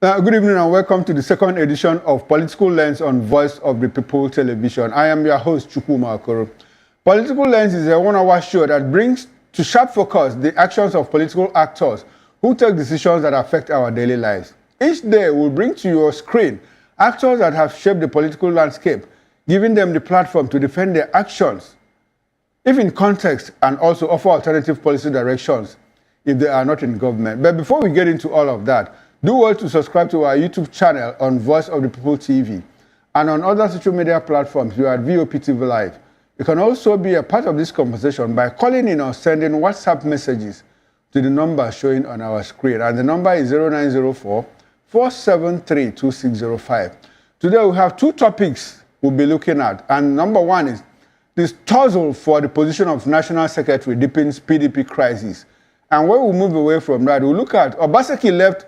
Good evening and welcome to the second edition of Political Lens on Voice of the People Television. I am your host, Chukwuma Okoro. Political Lens is a one-hour show that brings to sharp focus the actions of political actors who take decisions that affect our daily lives. Each day, we'll bring to your screen actors that have shaped the political landscape, giving them the platform to defend their actions, if in context, and also offer alternative policy directions if they are not in government. But before we get into all of that, do well to subscribe to our YouTube channel on Voice of the People TV and on other social media platforms. You are at VOP TV Live. You can also be a part of this conversation by calling in or sending WhatsApp messages to the number showing on our screen. And the number is 0904-473-2605. Today we have two topics we'll be looking at. And number one is this tussle for the position of National Secretary deepens PDP crisis. And when we move away from that, we'll look at Obaseki left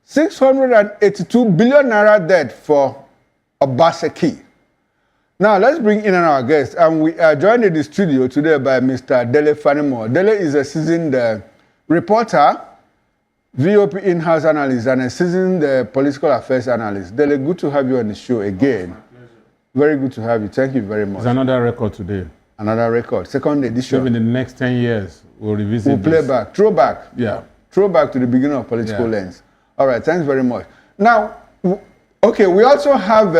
682 billion naira debt for Obaseki. Now, let's bring in our guest. And we are joined in the studio today by Mr. Dele Fanimo. Dele is a seasoned reporter, VOP in-house analyst, and a seasoned political affairs analyst. Dele, good to have you on the show again. Very good to have you. Thank you very much. It's another record today. Another record. Second edition. Maybe in the next 10 years, we'll revisit We'll play back. Throwback. Yeah. Throwback to the beginning of Political Lens. All right, thanks very much. Now, okay, we also have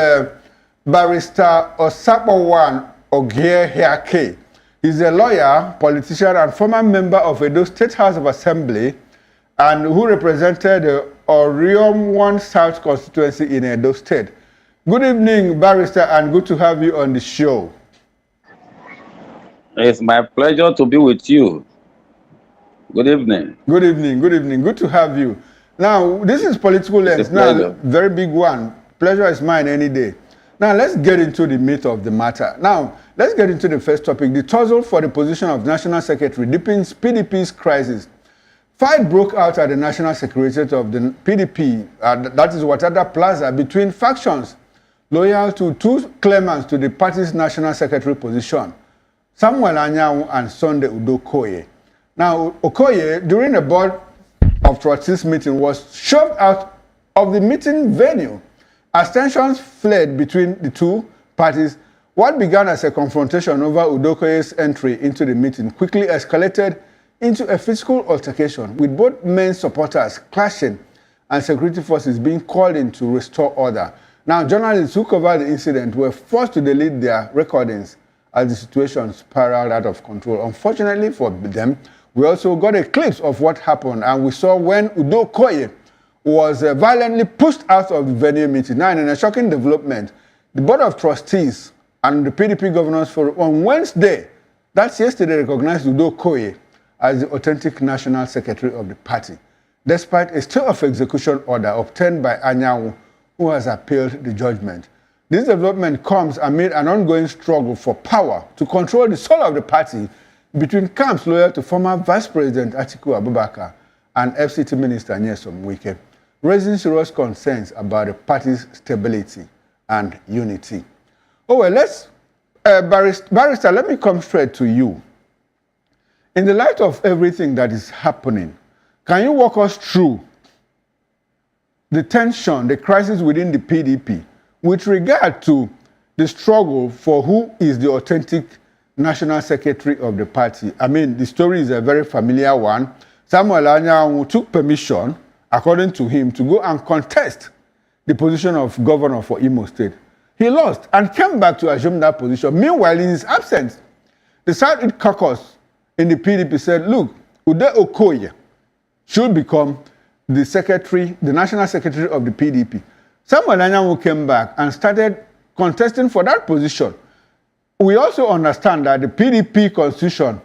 Barrister Osapowan Ogie-Hiake. He's a lawyer, politician, and former member of Edo State House of Assembly, and who represented the Oriom 1 South constituency in Edo State. Good evening, Barrister, and good to have you on the show. It's my pleasure to be with you. Good evening. Good evening, good evening. Good to have you. Now, this is Political Lens. Now, very big one. Pleasure is mine any day. Now, let's get into the meat of the matter. Now, let's get into the first topic. The tussle for the position of National Secretary deepens PDP's crisis. Fight broke out at the National Secretariat of the PDP, that is Watada Plaza, between factions loyal to two claimants to the party's National Secretary position, Samuel Anyanwu and Sunday UDE-OKOYE. Now, Okoye, during the board of trustees meeting, was shoved out of the meeting venue as tensions fled between the two parties. What began as a confrontation over UDE-OKOYE's entry into the meeting quickly escalated into a physical altercation, with both men's supporters clashing and security forces being called in to restore order. Now, journalists who covered the incident were forced to delete their recordings as the situation spiraled out of control. Unfortunately for them, we also got a clip of what happened, and we saw when UDE-OKOYE was violently pushed out of the venue meeting. Now, in a shocking development, the Board of Trustees and the PDP Governors Forum on Wednesday, that's yesterday, recognized UDE-OKOYE as the authentic National Secretary of the party, despite a stay of execution order obtained by Anyanwu, who has appealed the judgment. This development comes amid an ongoing struggle for power to control the soul of the party between camps loyal to former Vice President Atiku Abubakar and FCT Minister Nyesom Wike, raising serious concerns about the party's stability and unity. Oh, well, let's, Barrister, let me come straight to you. In the light of everything that is happening, can you walk us through the tension, the crisis within the PDP with regard to the struggle for who is the authentic National Secretary of the party? I mean, the story is a very familiar one. Samuel Anyanwu took permission, according to him, to go and contest the position of governor for Imo State. He lost and came back to assume that position. Meanwhile, in his absence, the Southeast Caucus in the PDP said, look, UDE-OKOYE should become the secretary, the National Secretary of the PDP. Samuel Anyanwu came back and started contesting for that position. We also understand that the PDP constitution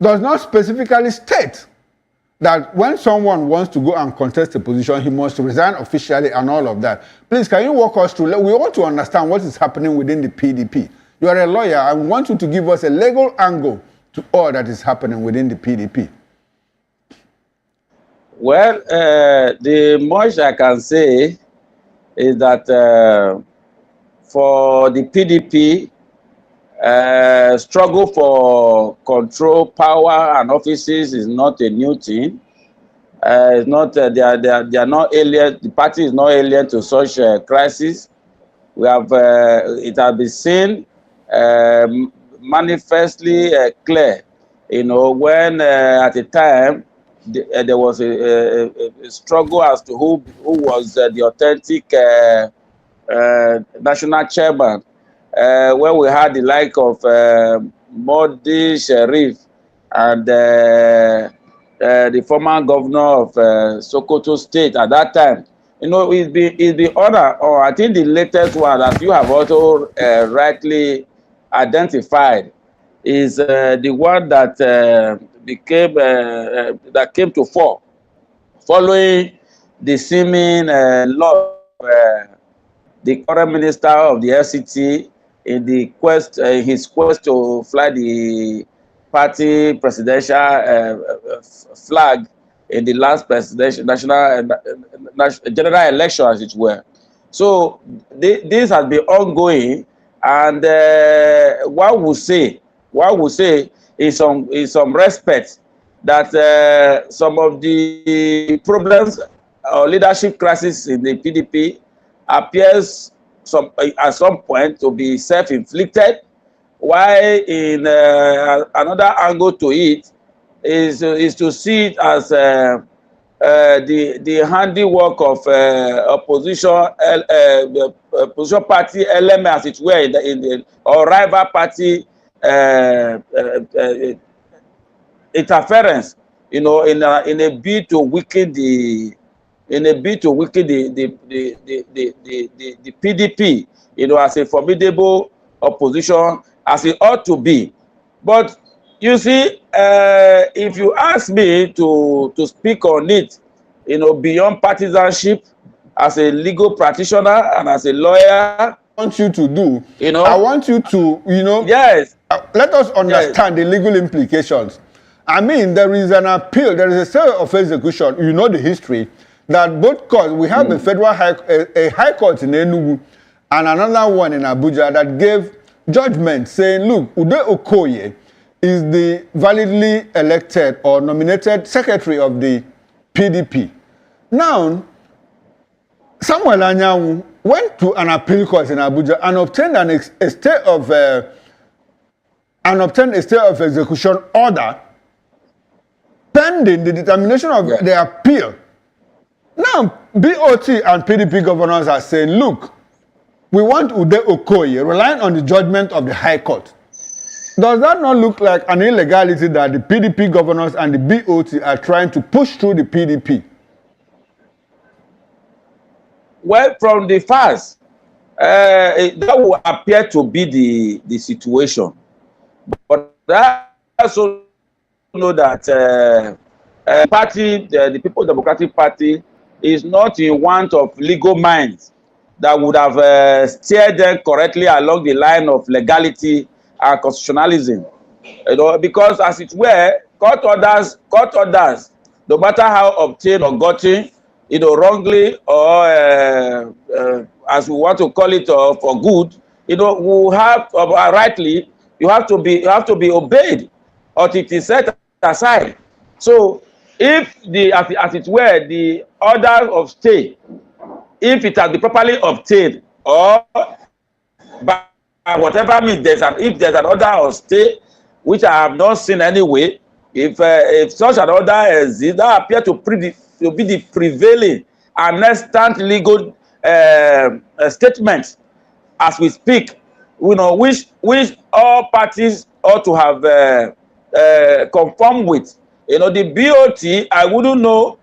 does not specifically state that when someone wants to go and contest a position, he must resign officially and all of that. Please, can you walk us through? We want to understand what is happening within the PDP. You are a lawyer. I want you to give us a legal angle to all that is happening within the PDP. Well, the much I can say is that for the PDP, struggle for control, power, and offices is not a new thing. It's not they are not alien. The party is not alien to such crisis. We have it has been seen manifestly clear. You know, when at the time there was a struggle as to who was the authentic national chairman, where we had the like of Modi Sharif and the former governor of Sokoto State at that time. You know, it's been honor, or I think the latest one that you have also rightly identified is the one that that came to fore following the seeming loss of the current minister of the FCT in the his quest to fly the party presidential flag in the last presidential national general election, as it were. So this has been ongoing, and one would say is some respect that some of the problems or leadership crisis in the PDP appears at some point to be self-inflicted, while in another angle to it is to see it as the handiwork of opposition party element, as it were, in the or rival party interference, you know, in a bid to weaken the PDP, you know, as a formidable opposition, as it ought to be. But you see, if you ask me to speak on it, you know, beyond partisanship, as a legal practitioner and as a lawyer, I want you to do, you know, I want you to, you know, yes, let us understand the legal implications. I mean, there is an appeal, there is a stay of execution, you know the history, that both courts, we have a federal a high court in Enugu and another one in Abuja that gave judgment saying, look, UDE-OKOYE is the validly elected or nominated secretary of the PDP. Now, Samuel Anyanwu went to an appeal court in Abuja and obtained a stay of execution order pending the determination of the appeal. Now, BoT and PDP governors are saying, look, we want UDE-OKOYE relying on the judgment of the High Court. Does that not look like an illegality that the PDP governors and the BoT are trying to push through the PDP? Well, from the first, that will appear to be the situation. But I also know that the People's Democratic Party is not in want of legal minds that would have steered them correctly along the line of legality and constitutionalism. You know, because as it were, court orders, no matter how obtained or gotten, you know, wrongly or as we want to call it for good, you know, we have rightly, you have to be obeyed, or it is set aside. So, if as it were, the order of stay, if it has been properly obtained, or by whatever means if there's an order of stay, which I have not seen anyway, if such an order exists, that appears to be the prevailing and extant legal statement as we speak, you know, which all parties ought to have conformed with. You know, the BoT, I wouldn't know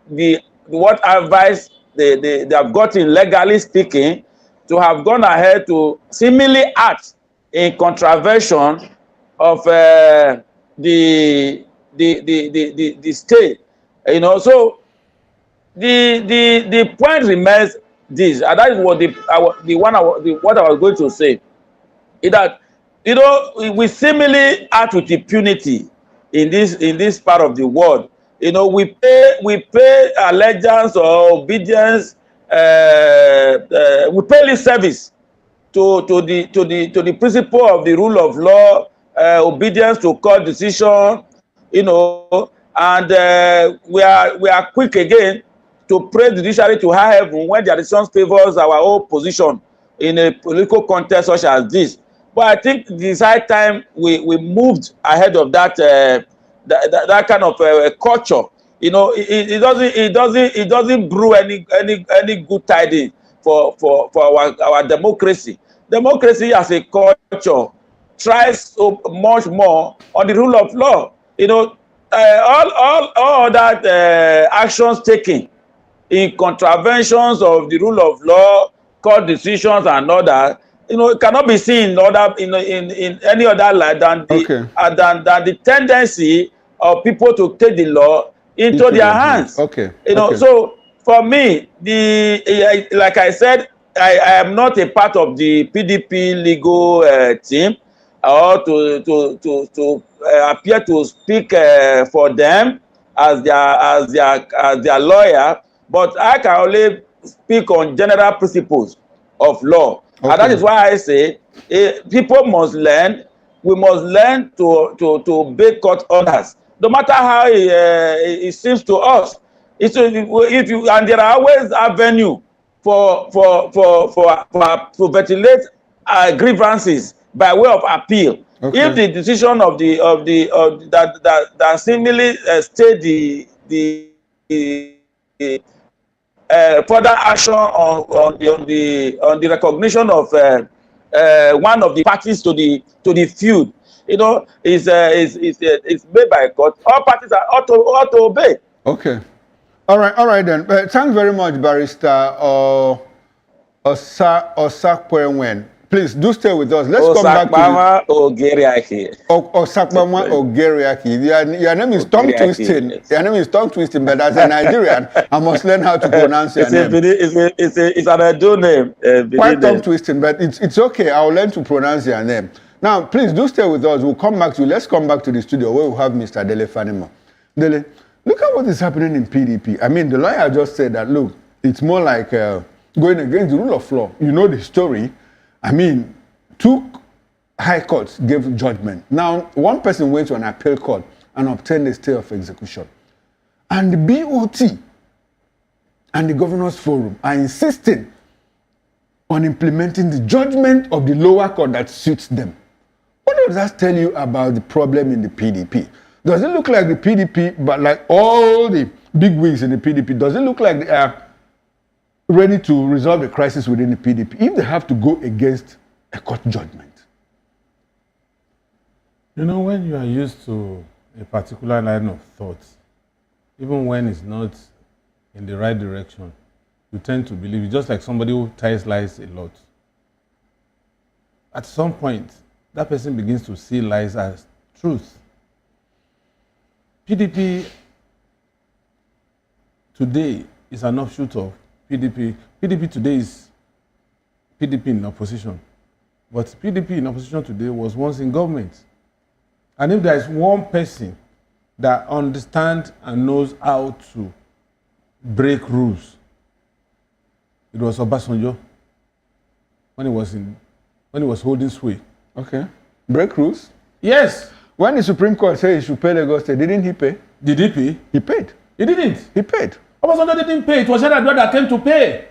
what advice they have gotten, legally speaking, to have gone ahead to seemingly act in contravention of the state. You know, so the point remains this, and that is what what I was going to say, is that, you know, we seemingly act with impunity in this part of the world. You know, we pay allegiance or obedience, we pay lip service to the principle of the rule of law, obedience to court decision, you know, And we are quick again to praise the judiciary to high heaven when their decisions favors our own position in a political contest such as this. But I think this high time we moved ahead of that that kind of culture. You know, it doesn't brew any good tidings for our democracy. Democracy as a culture tries so much more on the rule of law. You know, all that actions taken in contraventions of the rule of law, court decisions and all that, you know, it cannot be seen in other in any other light than the tendency of people to take the law into their hands. Okay. You know, so for me, like I said, I am not a part of the PDP legal team or to appear to speak for them as their lawyer, but I can only speak on general principles of law. Okay. And that is why I say people must learn. We must learn to obey court orders, no matter how it seems to us. And there are always avenue for ventilate grievances by way of appeal. Okay. If the decision of that seemingly stay the further action on the recognition of one of the parties to the feud, you know, is made by court. All parties are ought to obey. Okay. All right then. Thanks very much, Barrister Osakwe. Please do stay with us. Let's come back to Osakwe Ogeriaki. Your name is tongue twisting. Yes. Your name is tongue twisting, but as a Nigerian, I must learn how to pronounce your name. It's an Edo name. Quite tongue twisting, but it's okay. I'll learn to pronounce your name. Now, please do stay with us. We'll come back to you. Let's come back to the studio where we'll have Mr. Dele Fanimo. Dele, look at what is happening in PDP. I mean, the lawyer just said that, look, it's more like going against the rule of law. You know the story. I mean, 2 high courts gave judgment. Now, one person went to an appeal court and obtained a stay of execution. And the BoT and the Governors Forum are insisting on implementing the judgment of the lower court that suits them. What does that tell you about the problem in the PDP? Does it look like the PDP, but like all the big wigs in the PDP, does it look like they are ready to resolve the crisis within the PDP if they have to go against a court judgment? You know, when you are used to a particular line of thought, even when it's not in the right direction, you tend to believe it, just like somebody who ties lies a lot. At some point, that person begins to see lies as truth. PDP today is an offshoot of PDP. PDP today is PDP in opposition. But PDP in opposition today was once in government. And if there is one person that understands and knows how to break rules, it was Obasanjo when he was holding sway. Okay. Break rules? Yes. When the Supreme Court said he should pay Lagos State, didn't he pay? Did he pay? He paid. He didn't. He paid. Obasanjo didn't pay. It was Yar'Adua that came to pay.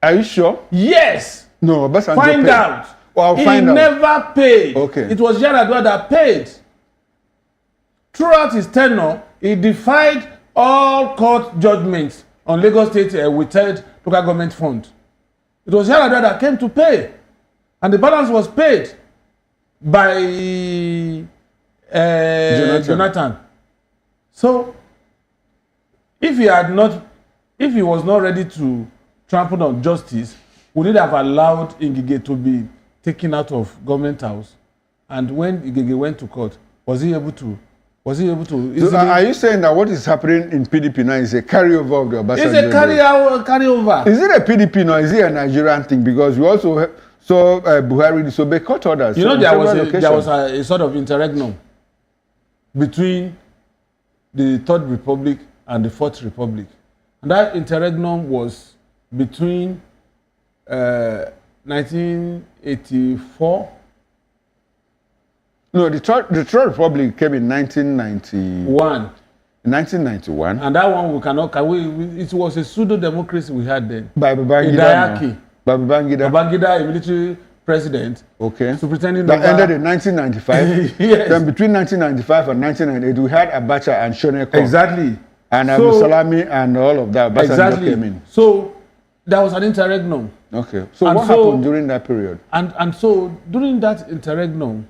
Are you sure? Yes. No, Obasanjo find paid. out. Well, I'll find out. He never paid. Okay. It was Yar'Adua that paid. Throughout his tenure, he defied all court judgments on Lagos State withheld local government fund. It was Yar'Adua that came to pay. And the balance was paid by Jonathan. So, if he was not ready to trample on justice, would it have allowed Ngige to be taken out of government house? And when Ngige went to court, was he able to? So are you saying that what is happening in PDP now is a carryover of the Obasanjo? It's a carryover. Is it a PDP now? Is it a Nigerian thing? Because we also saw Buhari disobey court orders. You know, there was a sort of interregnum between the Third Republic and the Fourth Republic. And that interregnum was between 1984. No, the Third Republic came in 1991. In 1991. And that one we cannot. It was a pseudo democracy we had then. By Babangida. No. By Babangida. Babangida, a military president. Okay. Superintending that ended in 1995. Yes. Then between 1995 and 1998, we had Abacha and Shoneko. Exactly. And Abu Salami and all of that. Exactly. Came in. So there was an interregnum. Okay. So what happened during that period? And so during that interregnum,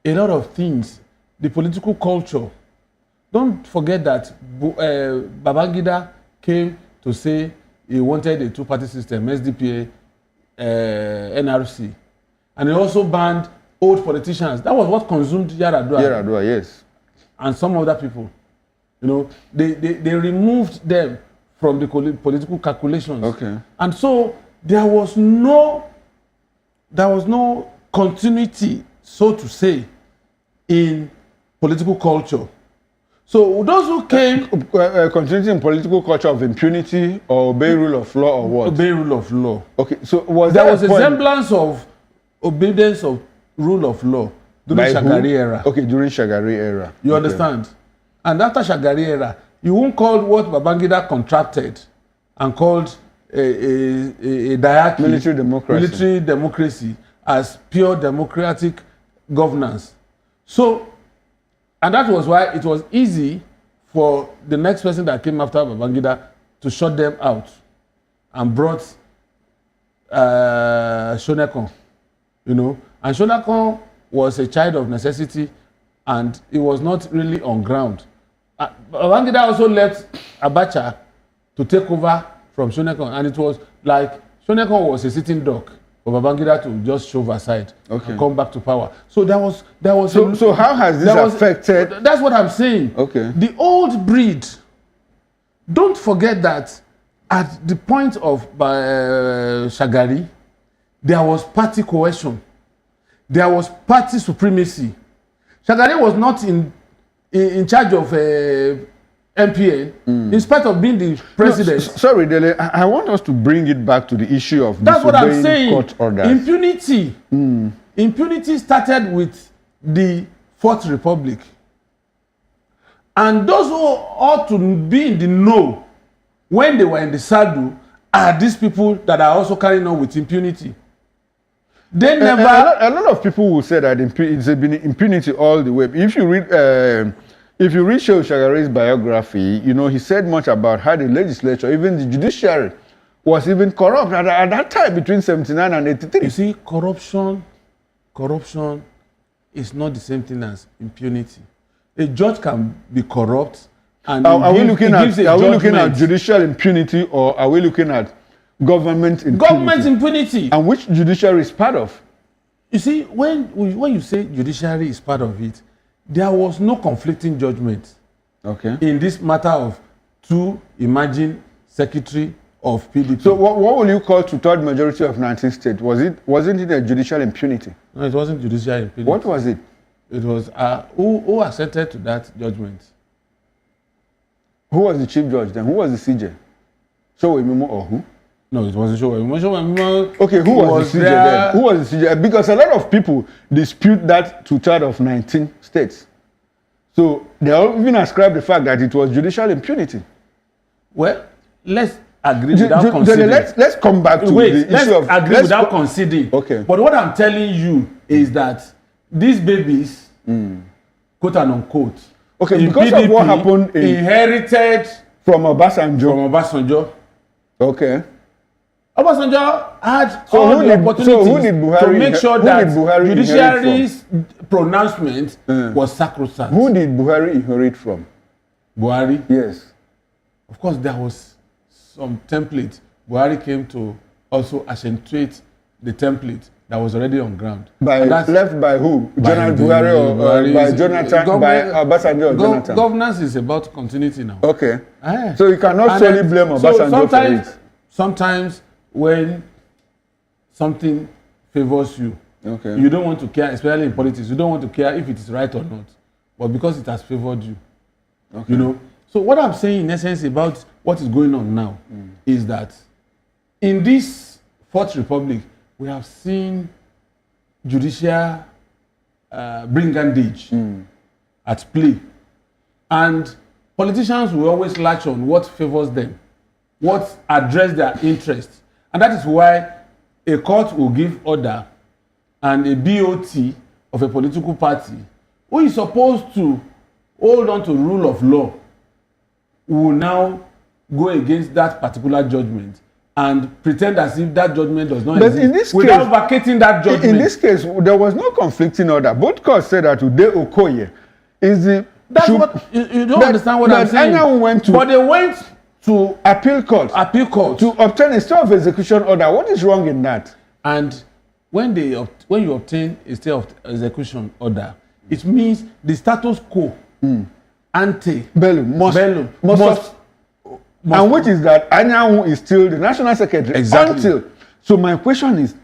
a lot of things, the political culture. Don't forget that Babangida came to say he wanted a two-party system, SDPA, NRC. And he also banned old politicians. That was what consumed Yar'Adua. Yar'Adua, yes. And some other people. You know, they removed them from the political calculations. Okay. And so there was no continuity, so to say, in political culture. So those who came... continuity in political culture of impunity or obey rule of law or what? Obey rule of law. Okay, so there was a semblance of obedience of rule of law during Shagari era. Okay, during Shagari era. You understand? And after Shagari era, you won't call what Babangida contracted and called a diarchy, military democracy as pure democratic governance. So, and that was why it was easy for the next person that came after Babangida to shut them out and brought Shoneko, you know. And Shoneko was a child of necessity and it was not really on ground. Babangida also left Abacha to take over from Shoneko, and it was like Shoneko was a sitting duck for Babangida to just shove aside and come back to power. So there was. So how has this affected? That's what I'm saying. Okay. The old breed. Don't forget that at the point of Shagari, there was party coercion. There was party supremacy. Shagari was not in charge of MPN, in spite of being the president. No, sorry, Dele, I want us to bring it back to the issue of that's what I'm saying. Court orders. Impunity. Impunity started with the Fourth Republic. And those who ought to be in the know when they were in the saddle are these people that are also carrying on with impunity. They never... A lot of people will say that it's been impunity all the way. If you read Shehu Shagari's biography, you know, he said much about how the legislature, even the judiciary, was even corrupt at that time between 79 and 83. You see, corruption is not the same thing as impunity. A judge can be corrupt and are we looking at judicial impunity or are we looking at government impunity? Government impunity. And which judiciary is part of? You see, when you say judiciary is part of it, there was no conflicting judgment in this matter of two imagined secretary of PDP. So what will you call two-third majority of 19 states? Wasn't it a judicial impunity? No, it wasn't judicial impunity. What was it? It was who assented to that judgment. Who was the chief judge then? Who was the CJ? Showemimo or who? No, it wasn't Showemimo. Okay, who was the CJ then? Who was the CJ? Because a lot of people dispute that two-third of 19 states. So they even ascribe the fact that it was judicial impunity. Well, let's agree without conceding. Let's come back to the issue of... Let's agree without conceding. Okay. But what I'm telling you is that these babies, quote and unquote, okay, because PDP, of what happened inherited from Obasanjo. Okay. Obasanjo had all the opportunities to make sure that judiciary's pronouncement was sacrosanct. Who did Buhari inherit from? Buhari? Yes. Of course, there was some template. Buhari came to also accentuate the template that was already on ground. Left by who? General Buhari or by Jonathan? By Obasanjo or Jonathan? Governance is about continuity now. Okay. So you cannot solely blame Obasanjo for it. Sometimes when something favors you, you don't want to care, especially in politics, you don't want to care if it is right or not. But because it has favored you. You know? So what I'm saying in essence about what is going on now is that in this Fourth Republic, we have seen judicial brigandage at play. And politicians will always latch on what favors them, what address their interests. And that is why a court will give order and a BoT of a political party who is supposed to hold on to rule of law will now go against that particular judgment and pretend as if that judgment does not exist in this without case, vacating that judgment. In this case, there was no conflicting order. Both courts said that UDE-OKOYE is the... That's what you don't understand what I'm saying. But they went to appeal court to obtain a stay of execution order. What is wrong in that? And when you obtain a stay of execution order, it means the status quo ante bellum must and which is that Anyanwu is still the national secretary. Exactly. Until. So my question is,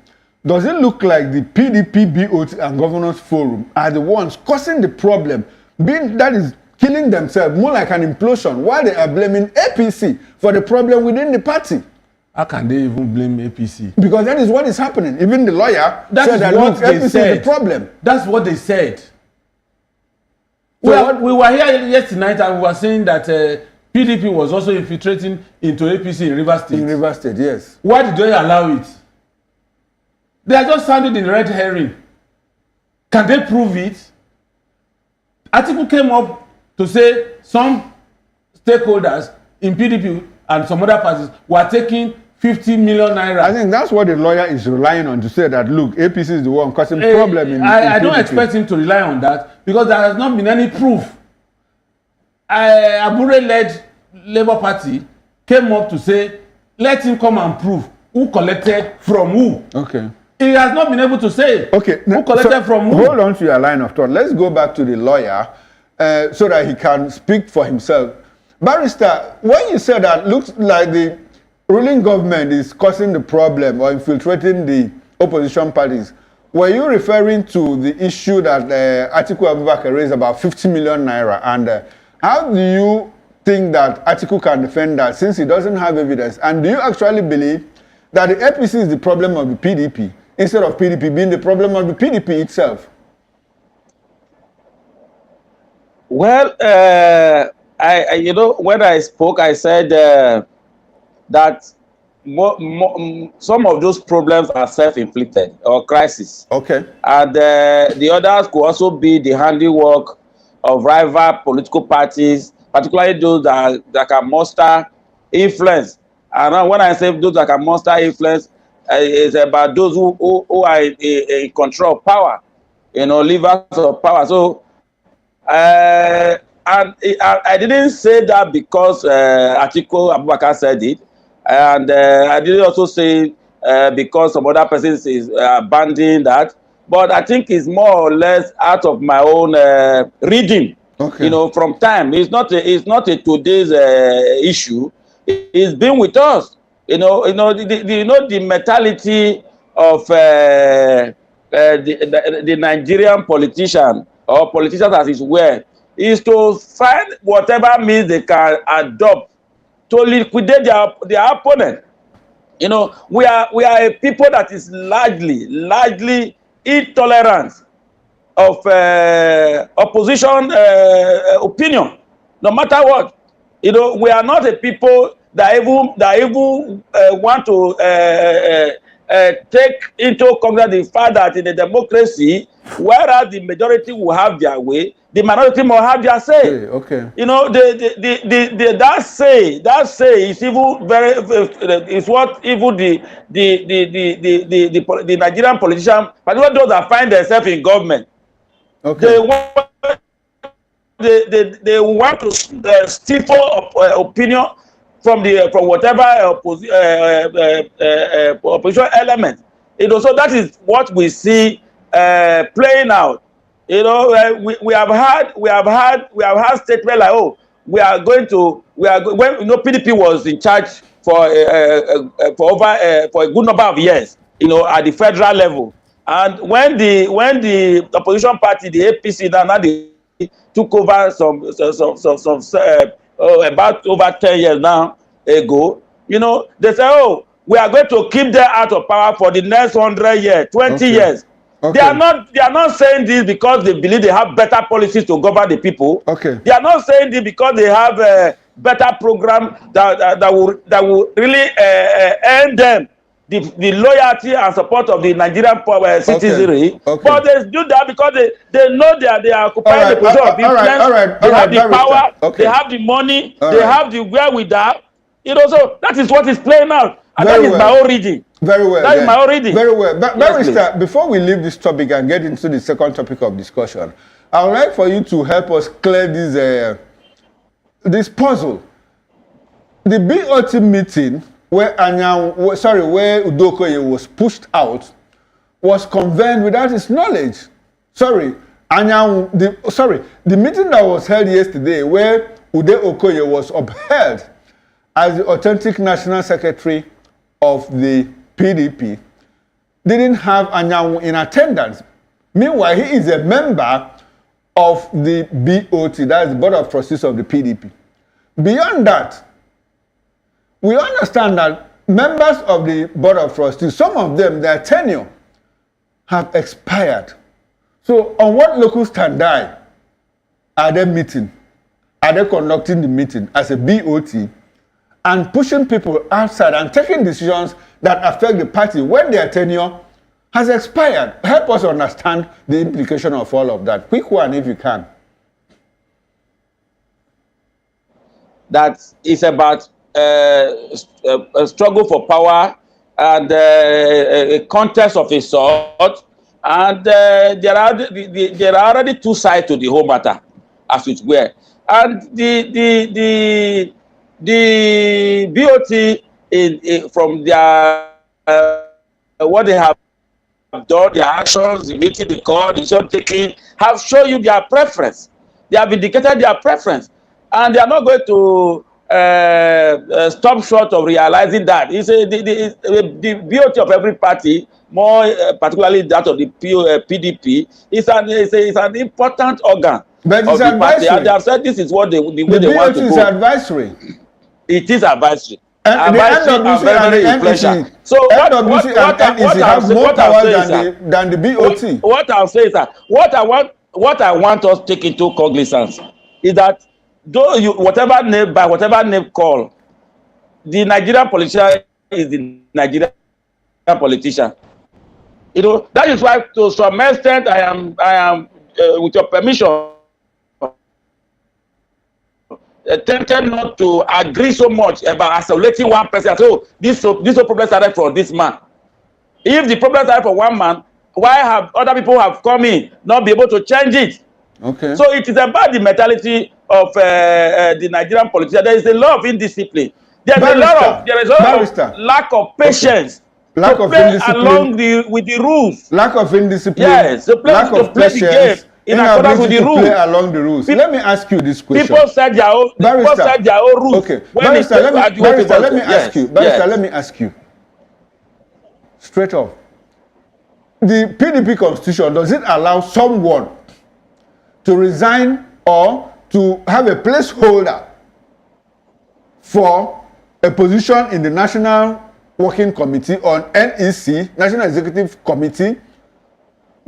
does it look like the PDP, BoT and Governors Forum are the ones causing the problem, being that is killing themselves more like an implosion, while they are blaming APC for the problem within the party? How can they even blame APC? Because that is what is happening. Even the lawyer said that look, APC is the problem. That's what they said. So we were here yesterday and we were saying that PDP was also infiltrating into APC in Rivers State. In Rivers State, yes. Why did they allow it? They are just sounding in red herring. Can they prove it? Article came up to say some stakeholders in PDP and some other parties were taking 50 million naira. I think that's what the lawyer is relying on to say that look, APC is the one causing problem in I don't expect him to rely on that because there has not been any proof. Abure-led Labour Party came up to say, let him come and prove who collected from who. Okay. He has not been able to say who collected from who. Hold on to your line of thought. Let's go back to the lawyer so that he can speak for himself. Barrister, when you said that looks like the ruling government is causing the problem or infiltrating the opposition parties, were you referring to the issue that Atiku Abubakar raised about 50 million naira? And how do you think that Atiku can defend that since he doesn't have evidence? And do you actually believe that the APC is the problem of the PDP instead of PDP being the problem of the PDP itself? Well, I you know, when I spoke, I said that some of those problems are self-inflicted or crisis. Okay. And the others could also be the handiwork of rival political parties, particularly those that can muster influence. And when I say those that can muster influence, it's about those who are in control of power, you know, levers of power. So, and I didn't say that because Atiku Abubakar said it. And I didn't also say because some other persons is abandoning that. But I think it's more or less out of my own reading. Okay. You know, from time. It's not a today's issue. It's been with us. You know the mentality of the Nigerian politician or politicians as it were is to find whatever means they can adopt to liquidate their opponent. You know, we are a people that is largely intolerant of opposition opinion, no matter what. You know, we are not a people that even want to take into consideration the fact that in a democracy, whereas the majority will have their way, the minority must have their say. Okay. You know, that say is even is what even the Nigerian politicians, particularly those that find themselves in government, they want to stifle opinion from whatever opposition element. You know, so that is what we see playing out. You know, we have had statements like, oh, when you know PDP was in charge for a good number of years, you know, at the federal level, and when the opposition party, the APC, now they took over about over 10 years now ago, you know, they say, oh, we are going to keep them out of power for the next 100 years, 20 years. They are not saying this because they believe they have better policies to govern the people. Okay. They are not saying this because they have a better program that will really earn them the loyalty and support of the Nigerian citizenry. Okay. But they do that because they know they are occupying the position of influence. They have the power. Okay. They have the money. All they right. have the wherewithal. You know, so that is what is playing out. And Very that is well. my own reading. Very well. That is my own reading. Very well. But Yes, Barrister, before we leave this topic and get into the second topic of discussion, I would like for you to help us clear this puzzle. The BoT meeting where where UDE-OKOYE was pushed out was convened without his knowledge. The meeting that was held yesterday where UDE-OKOYE was upheld as the authentic national secretary of the PDP didn't have Anyanwu in attendance. Meanwhile, he is a member of the BoT, that is the Board of Trustees of the PDP. Beyond that, we understand that members of the Board of Trustees, some of them, their tenure have expired. So on what local standard are they meeting? Are they conducting the meeting as a BoT and pushing people outside and taking decisions that affect the party when their tenure has expired? Help us understand the implication of all of that. Quick one if you can. That is about a struggle for power and a contest of a sort, and there are already two sides to the whole matter, as it were. And the BoT from their what they have done, their actions, the meeting, the call, the decision taking, have shown you their preference. They have indicated their preference, and they are not going to stop short of realizing that the BoT of every party, more particularly that of the PDP, is an important organ. But it's advisory. And they have said this is what the way they want to go. The BoT is advisory. It is advisory. And the NWC and the NEC. So NWC and NEC have more power than the BoT. What I'll say is that what I want us to take into cognizance is that though whatever name call, the Nigerian politician is the Nigerian politician. You know, that is why to some extent I am with your permission tempted not to agree so much about isolating one person. So this problem started for this man. If the problem started for one man, why have other people have come in not be able to change it? Okay. So it is about the mentality of the Nigerian politician. There is a lot of indiscipline. There is a lot of lack of patience. Okay. Lack of indiscipline along with the rules. Lack of indiscipline. Yes, lack of patience. In accordance with the rules. Play along the rules. Let me ask you this question. People set their own rules. Okay. Barrister, let me ask you. Barrister, let me ask you. Straight off. The PDP constitution, does it allow someone to resign or to have a placeholder for a position in the National Working Committee on NEC, National Executive Committee,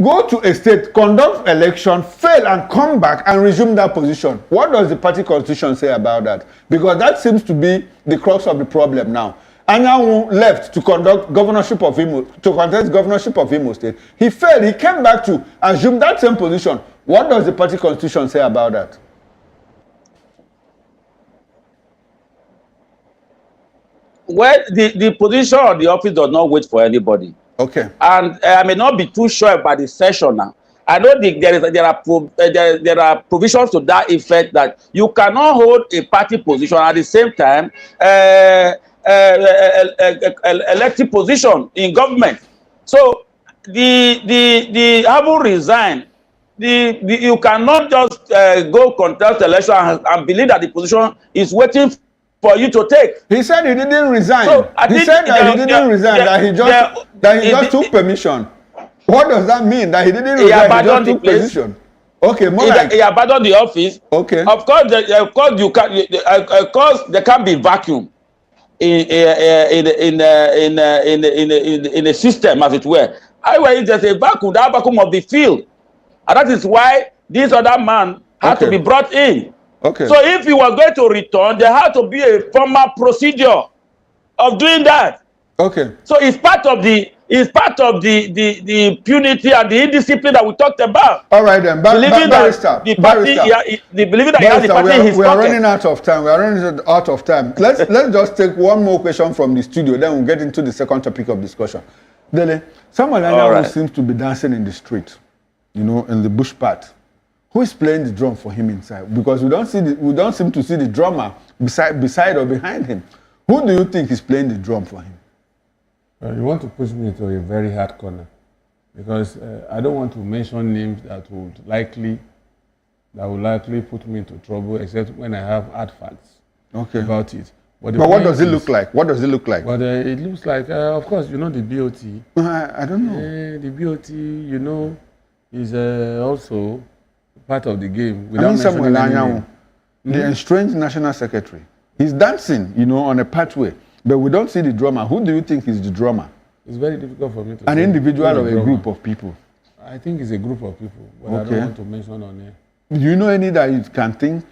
go to a state, conduct election, fail and come back and resume that position? What does the party constitution say about that? Because that seems to be the crux of the problem now. Anyanwu left to conduct governorship of contest governorship of Imo State. He failed. He came back to assume that same position. What does the party constitution say about that? Well, the position of the office does not wait for anybody. Okay. And I may not be too sure about the session now. I don't think there are provisions to that effect that you cannot hold a party position at the same time elected position in government. So the having resigned, you cannot just go contest election and believe that the position is waiting for you to take. He said he didn't resign. So he said that he didn't resign, that he just took permission. What does that mean? That he didn't resign, he just took permission? Okay, more like he abandoned the office. Okay. Of course, there can't be vacuum in a system, as it were. Highway is just a vacuum, the vacuum of the field. And that is why this other man had to be brought in. Okay. So if he was going to return, there had to be a formal procedure of doing that. Okay. So it's part of the impunity and the indiscipline that we talked about. All right then, Barrister. The party, believing that he has the party in his we are pocket. running out of time. We are running out of time. Let's just take one more question from the studio, then we'll get into the second topic of discussion. Dele, someone who seems to be dancing in the street, you know, in the bush part. Who is playing the drum for him inside? Because we don't seem to see the drummer beside or behind him. Who do you think is playing the drum for him? You want to push me into a very hard corner because I don't want to mention names that would likely put me into trouble, except when I have hard facts about it. But what does it look like? What does it look like? But it looks like, of course, you know the BoT. I don't know. The BoT, you know, is also part of the game. I mean, Samuel Anyanwu, the estranged national secretary. He's dancing, you know, on a pathway, but we don't see the drummer. Who do you think is the drummer? It's very difficult for me to say. An individual or a group of people? I think it's a group of people, but I don't want to mention on air. Do you know any that you can think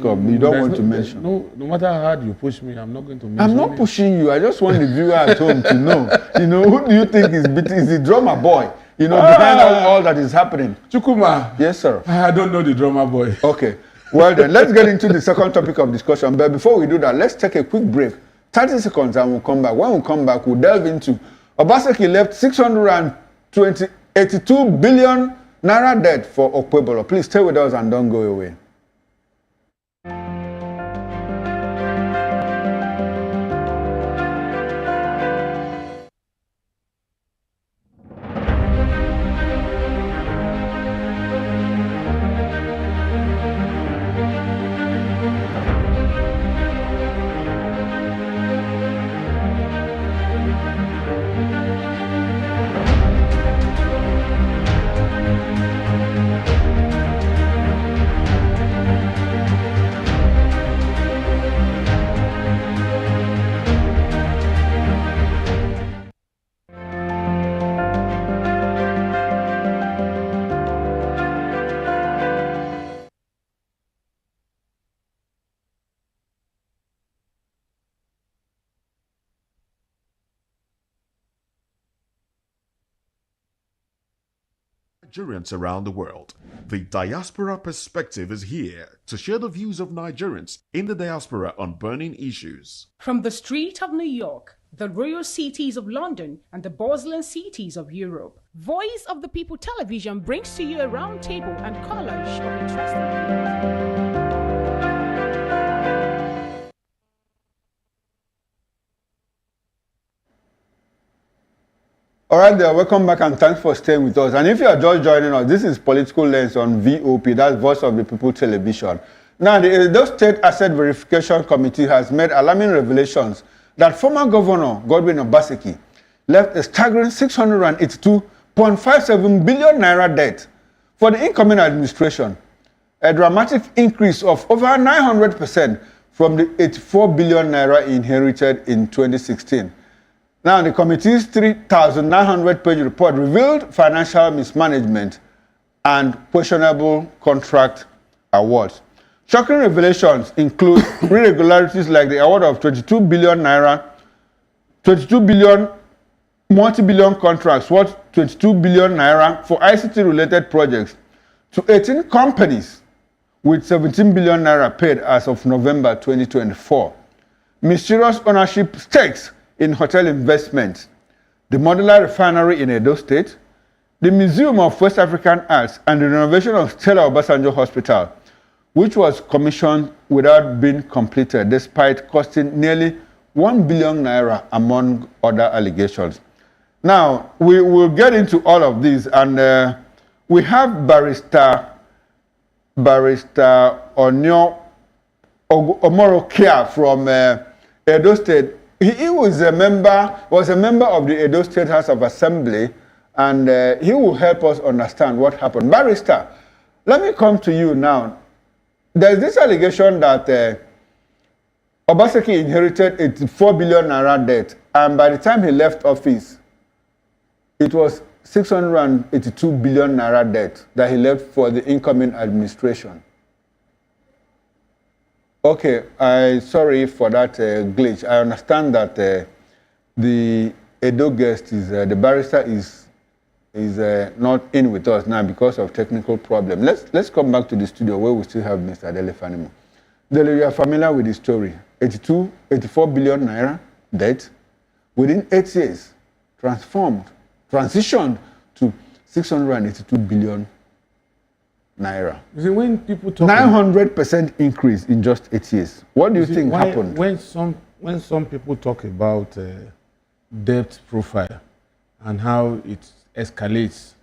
of? You don't want to mention. No matter how hard you push me, I'm not going to mention. I'm not pushing you. I just want the viewer at home to know. You know, who do you think is the drummer boy? You know, behind all that is happening. Chukuma. Yes, sir. I don't know the drummer boy. Okay. Well then, let's get into the second topic of discussion. But before we do that, let's take a quick break. 30 seconds and we'll come back. When we come back, we'll delve into Obaseki left 82 billion naira debt for Okpebolo. Please stay with us and don't go away. Nigerians around the world. The Diaspora Perspective is here to share the views of Nigerians in the diaspora on burning issues. From the street of New York, the royal cities of London, and the bustling cities of Europe, Voice of the People Television brings to you a roundtable and collage of interesting views. All right, there. Welcome back and thanks for staying with us. And if you are just joining us, this is Political Lens on VOP, that's Voice of the People Television. Now, the Edo State Asset Verification Committee has made alarming revelations that former Governor Godwin Obaseki left a staggering 682.57 billion naira debt for the incoming administration, a dramatic increase of over 900% from the 84 billion naira inherited in 2016. Now, the committee's 3,900-page report revealed financial mismanagement and questionable contract awards. Shocking revelations include irregularities like the award of 22 billion multi-billion contracts worth 22 billion naira for ICT-related projects to 18 companies with 17 billion naira paid as of November 2024. Mysterious ownership stakes in hotel investments, the modular refinery in Edo State, the Museum of West African Arts, and the renovation of Stella Obasanjo Hospital, which was commissioned without being completed, despite costing nearly 1 billion naira, among other allegations. Now, we will get into all of these, and we have Barrister Onyo Omorokia from Edo State. He was a member of the Edo State House of Assembly, and he will help us understand what happened. Barrister, let me come to you now. There's this allegation that Obaseki inherited 84 billion naira debt, and by the time he left office, it was 682 billion naira debt that he left for the incoming administration. Okay, sorry for that glitch. I understand that the Edo guest is the barrister is not in with us now because of technical problem. Let's come back to the studio where we still have Mr. Dele Fanimo. Dele, you are familiar with the story. 84 billion naira debt within 8 years transitioned to 682 billion naira. You see, when people talk 900% increase in just 8 years. What do you think happened? When some people talk about debt profile and how it escalates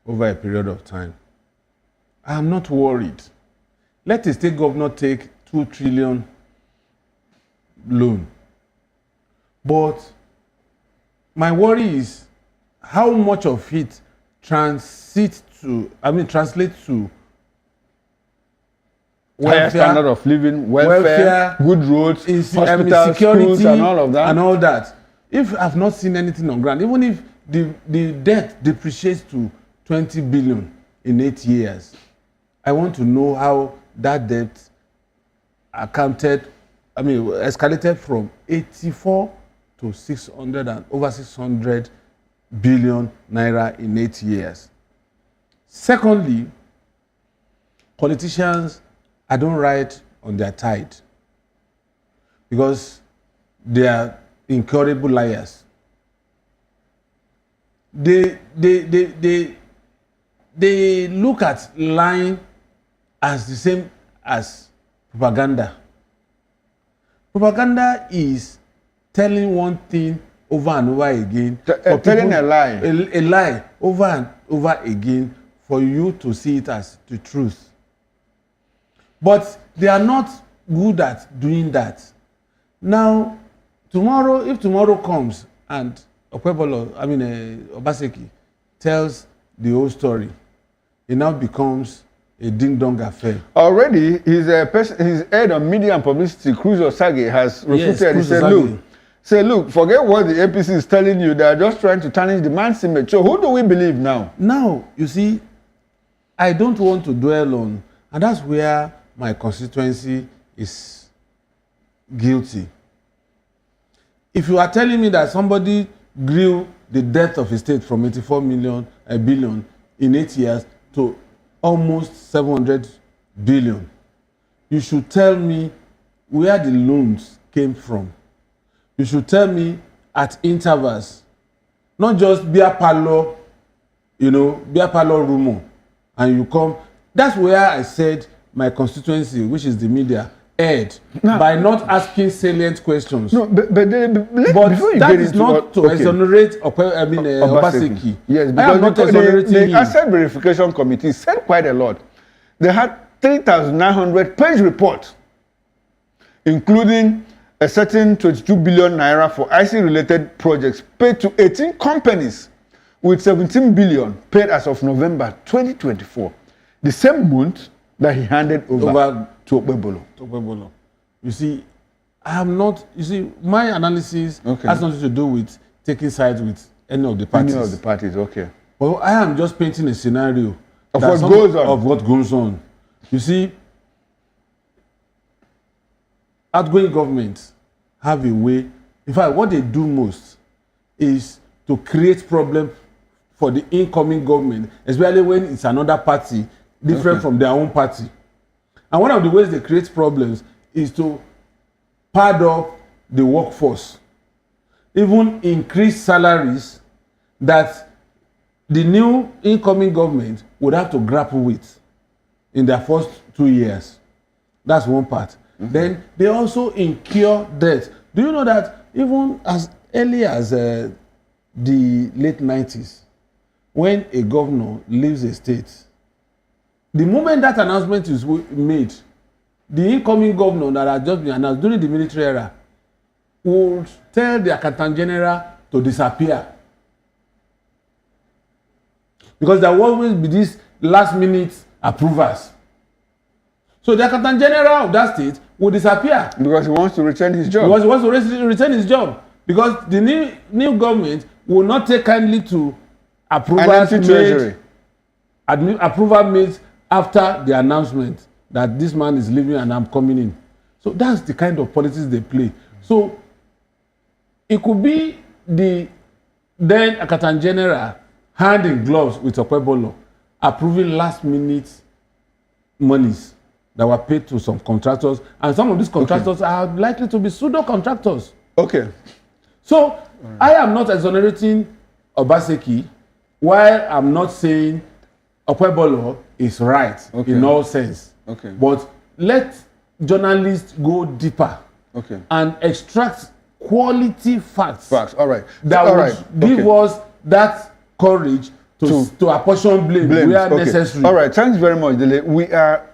over a period of time, I am not worried. Let the state governor take 2 trillion loan. But my worry is how much of it translates to higher standard of living, welfare, good roads, hospitals, schools, and all of that. And all that. If I've not seen anything on ground, even if the debt depreciates to 20 billion in 8 years, I want to know how that debt escalated from 84 to 600 and over 600 billion naira in 8 years. Secondly, politicians, I don't ride on their tide because they are incurable liars. They look at lying as the same as propaganda. Propaganda is telling one thing over and over again. Telling a lie. A lie over and over again for you to see it as the truth. But they are not good at doing that. Now, if tomorrow comes and Obaseki tells the whole story, it now becomes a ding-dong affair. Already, his head on media and publicity, Cruz Osage, has refuted. He said, look, forget what the APC is telling you. They are just trying to tarnish the man's image. So who do we believe now? Now, you see, I don't want to dwell on, and that's where my constituency is guilty. If you are telling me that somebody grew the debt of a state from 84 billion in 8 years to almost 700 billion, you should tell me where the loans came from. You should tell me at intervals, not just beer parlor rumor, and you come. That's where I said my constituency, which is the media, erred by not asking salient questions. No, but before you that get is into not to exonerate Obaseki. Yes, I am not exonerating the him. asset verification committee said quite a lot. They had 3,900 page report, including a certain 22 billion naira for IC-related projects paid to 18 companies, with 17 billion paid as of November 2024, the same month that he handed over to Okpebolo. You see, my analysis has nothing to do with taking sides with any of the parties. Any of the parties, okay. Well, I am just painting a scenario of what goes on. You see, outgoing governments have a way. In fact, what they do most is to create problems for the incoming government, especially when it's another party different from their own party. And one of the ways they create problems is to pad up the workforce, even increase salaries that the new incoming government would have to grapple with in their first 2 years. That's one part. Then they also incur debt. Do you know that even as early as the late 90s, when a governor leaves a state, the moment that announcement is made, the incoming governor that had just been announced during the military era would tell the accountant general to disappear. Because there will always be these last minute approvals. So the accountant general of that state will disappear. Because he wants to retain his job. Because he wants to retain his job. Because the new government will not take kindly to approval made after the announcement that this man is leaving and I'm coming in. So that's the kind of politics they play. So it could be the then Accountant General hand in gloves with Okpebolo approving last minute monies that were paid to some contractors, and some of these contractors are likely to be pseudo contractors. Okay. So I am not exonerating Obaseki, while I'm not saying Okpebolo is right in all sense. Okay. But let journalists go deeper and extract quality facts. All right. That would give us that courage to apportion blame where necessary. All right. Thanks very much, Dele. We are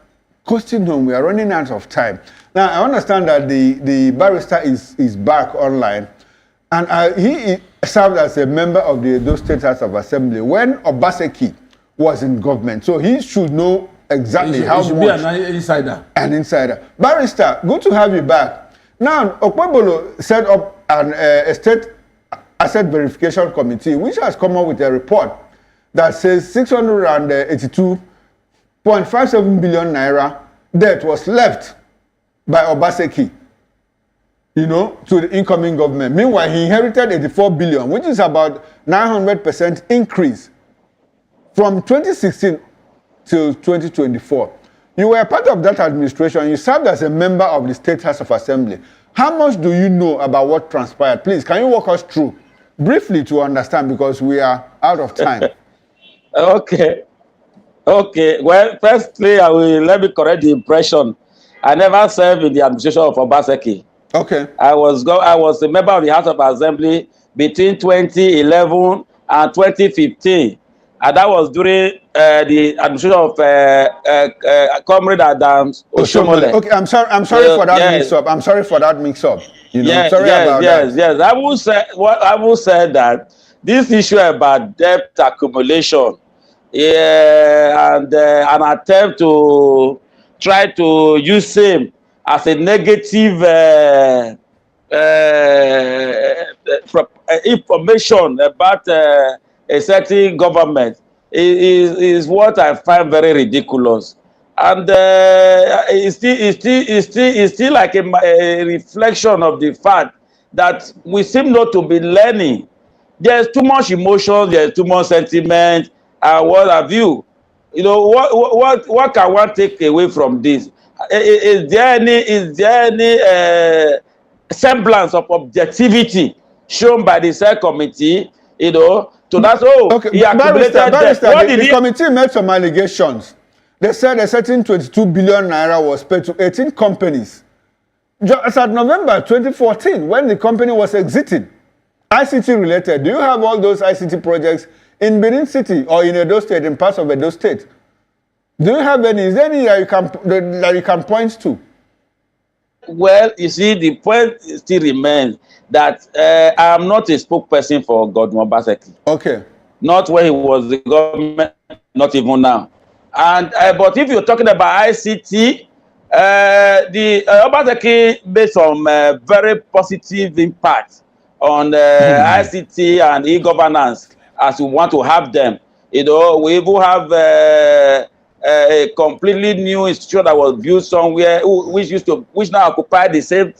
coasting home. We are running out of time. Now, I understand that the barrister is back online, and he served as a member of the Edo State House of Assembly when Obaseki was in government. So he should know exactly how much. He should be an insider. An insider. Barrister, good to have you back. Now, Okpebolo set up a state asset verification committee, which has come up with a report that says 682.57 billion naira debt was left by Obaseki, to the incoming government. Meanwhile, he inherited 84 billion, which is about 900% increase from 2016 till 2024. You were part of that administration. You served as a member of the State House of Assembly. How much do you know about what transpired? Please, can you walk us through briefly to understand, because we are out of time. Okay. Well, firstly, let me correct the impression. I never served in the administration of Obaseki. Okay. I was a member of the House of Assembly between 2011 and 2015. And that was during the administration of Comrade Adams Oshomole. Okay, I'm sorry for that mix-up. I'm sorry for that mix-up. Sorry about that. Yes. I will say that this issue about debt accumulation and an attempt to try to use him as a negative information about a certain government is what I find very ridiculous, and it's still like a reflection of the fact that we seem not to be learning. There's too much emotion, there's too much sentiment, and what have you. What can one take away from this? Is there any semblance of objectivity shown by the select committee? To that, he accumulated the committee made some allegations. They said a certain 22 billion naira was paid to 18 companies. As at November 2014, when the company was exiting, ICT related. Do you have all those ICT projects in Benin City or in Edo State, in parts of Edo State? Do you have any? Is there any that you can point to? Well, you see, the point still remains that I am not a spokesperson for Godwin Obaseki. Okay. Not when he was the government, not even now. And but if you're talking about ICT, the Obaseki made some very positive impact on ICT and e-governance as we want to have them. We even have a completely new institution that was built somewhere, which now occupy the same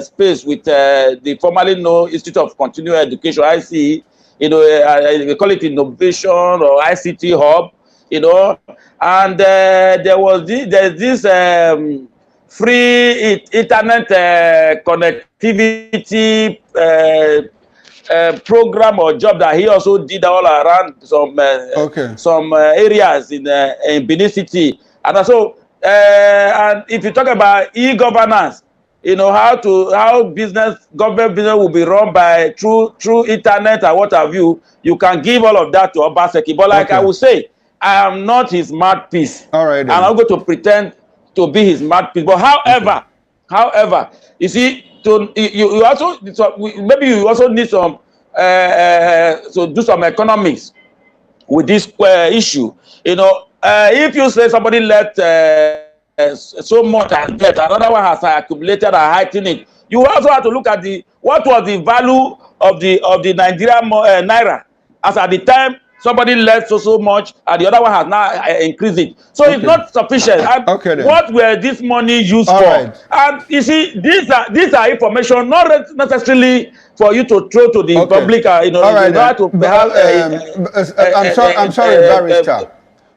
space with the formerly known Institute of Continuing Education, ICE. We call it Innovation or ICT Hub. And there's this free internet connectivity program or job that he also did all around some areas in Benin City. And so and if you talk about e-governance, how government business will be run by through internet and what have you, you can give all of that to Obaseki. But like I would say, I am not his mouthpiece. All right. I'm not going to pretend to be his mouthpiece. But however, you see, you also maybe you also need some so do some economics with this issue. If you say somebody left so much as debt, another one has accumulated and heightened it, you also have to look at what was the value of the Nigerian naira as at the time somebody left so much, and the other one has now increased it. So it's not sufficient. And what were this money used for? Right. And you see, these are information not necessarily for you to throw to the public. You know, all right, I'm sorry, Barrister.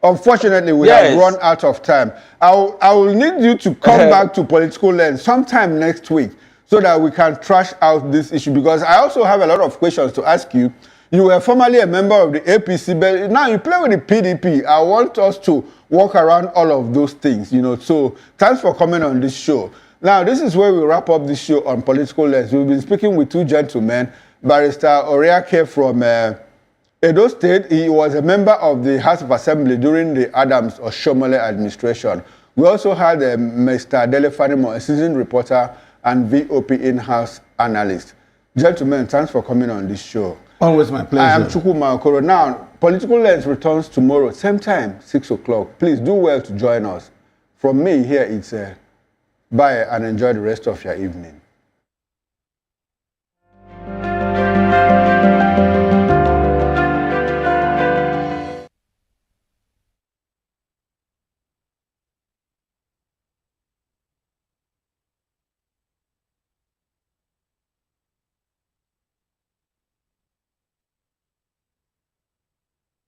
Unfortunately, we have run out of time. I will need you to come back to Political Lens sometime next week so that we can trash out this issue, because I also have a lot of questions to ask you. You were formerly a member of the APC, but now you play with the PDP. I want us to walk around all of those things, you know. So thanks for coming on this show. Now, this is where we wrap up this show on Political Lens. We've been speaking with two gentlemen, Barrister Oriake from Edo State. He was a member of the House of Assembly during the Adams Oshomole administration. We also had Mr. Dele Fanimo, a seasoned reporter and VOP in-house analyst. Gentlemen, thanks for coming on this show. Always my pleasure. I am Chukwuma Okoro. Now, Political Lens returns tomorrow, same time, 6 o'clock. Please do well to join us. From me here, it's bye and enjoy the rest of your evening.